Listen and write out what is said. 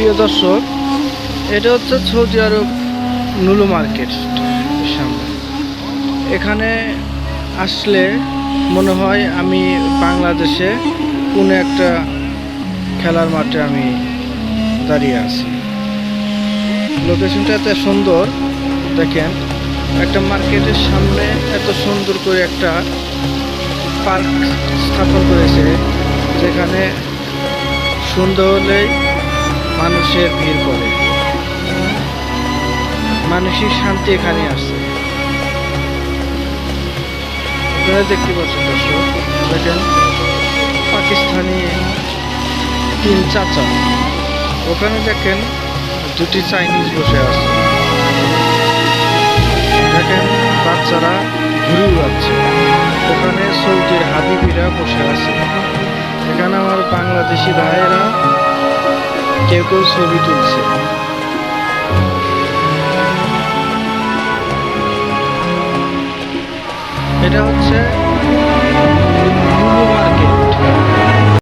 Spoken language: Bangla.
প্রিয় দর্শক, এটা হচ্ছে সৌদি আরব নুলু মার্কেট সামনে। এখানে আসলে মনে হয় আমি বাংলাদেশে কোনো একটা খেলার মাঠে আমি দাঁড়িয়ে আছি। লোকেশনটা এত সুন্দর, দেখেন একটা মার্কেটের সামনে এত সুন্দর করে একটা পার্ক স্থাপন করেছে, যেখানে সন্ধ্যা হলেই মানুষের ভিড় পড়ে। মানসিক শান্তি এখানে আসছে। আপনারা দেখতে পাচ্ছেন দর্শক, দেখেন পাকিস্তানি 3 চাচা, ওখানে দেখেন 2টি চাইনিজ বসে আছে। দেখেন বাচ্চারা ঘুরে উড়াচ্ছে। ওখানে সৌদির হাবিবিরা বসে আছে। এখানে আমার বাংলাদেশি ভাইয়েরা কেউ কেউ ছবি তুলছে। এটা হচ্ছে